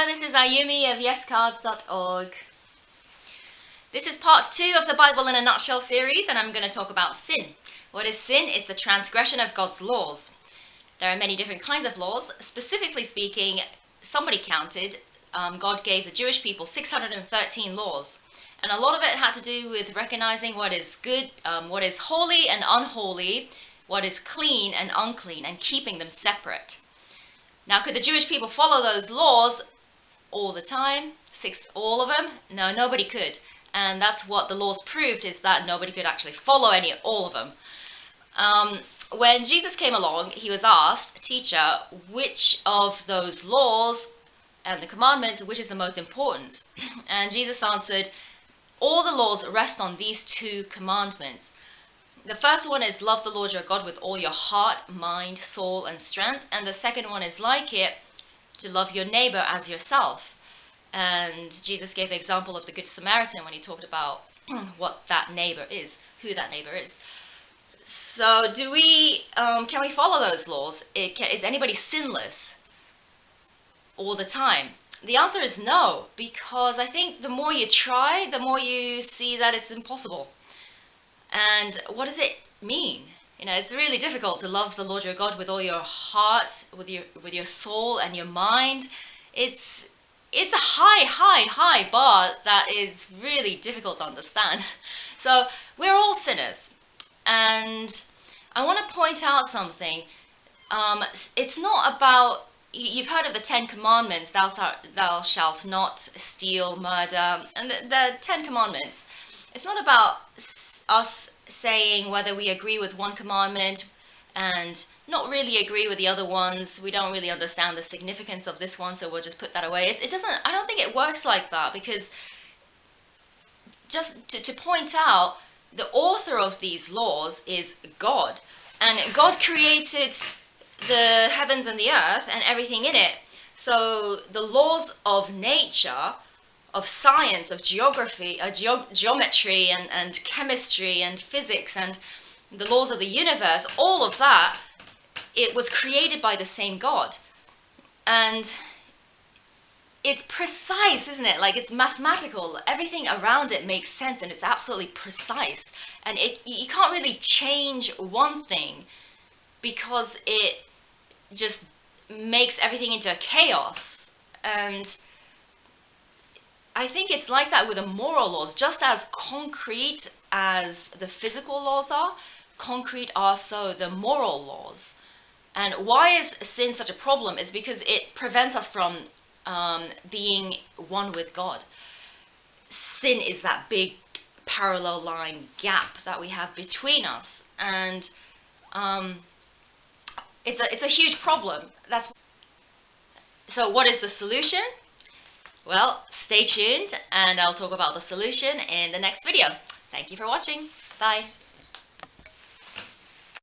this is Ayumi of yescards.org. This is part 2 of the Bible in a Nutshell series, and I'm going to talk about sin. What is sin? It's the transgression of God's laws. There are many different kinds of laws. Specifically speaking, somebody counted, God gave the Jewish people 613 laws. And a lot of it had to do with recognizing what is good, what is holy and unholy, what is clean and unclean, and keeping them separate. Now, could the Jewish people follow those laws all the time? All of them? No, nobody could. And that's what the laws proved, is that nobody could actually follow all of them. When Jesus came along, he was asked, "Teacher, which of those laws and the commandments, which is the most important?" And Jesus answered, "All the laws rest on these 2 commandments. The first one is love the Lord your God with all your heart, mind, soul, and strength. And the second one is like it, to love your neighbor as yourself." And Jesus gave the example of the Good Samaritan when he talked about what that neighbor is, who that neighbor is. So can we follow those laws? Is anybody sinless all the time? The answer is no, because I think the more you try, the more you see that it's impossible. And what does it mean? It's really difficult to love the Lord your God with all your heart, with your soul and your mind. It's a high bar that is really difficult to understand. So we're all sinners. And I want to point out something. It's not about, you've heard of the 10 commandments, thou shalt not steal, murder, and the 10 commandments. It's not about us saying whether we agree with one commandment and not really agree with the other ones. We don't really understand the significance of this one, so we'll just put that away. I don't think it works like that, because just to point out, the author of these laws is God. And God created the heavens and the earth and everything in it. So the laws of nature, of science, of geography, geometry and chemistry and physics and the laws of the universe, all of that, it was created by the same God. And it's precise, isn't it? Like, it's mathematical. Everything around it makes sense, and it's absolutely precise. And you can't really change one thing, because it just makes everything into a chaos. And I think it's like that with the moral laws. Just as concrete as the physical laws are, concrete are so the moral laws. And why is sin such a problem? Is because it prevents us from being one with God. Sin is that big parallel line gap that we have between us, and it's a huge problem. So what is the solution? Well, stay tuned, and I'll talk about the solution in the next video. Thank you for watching. Bye.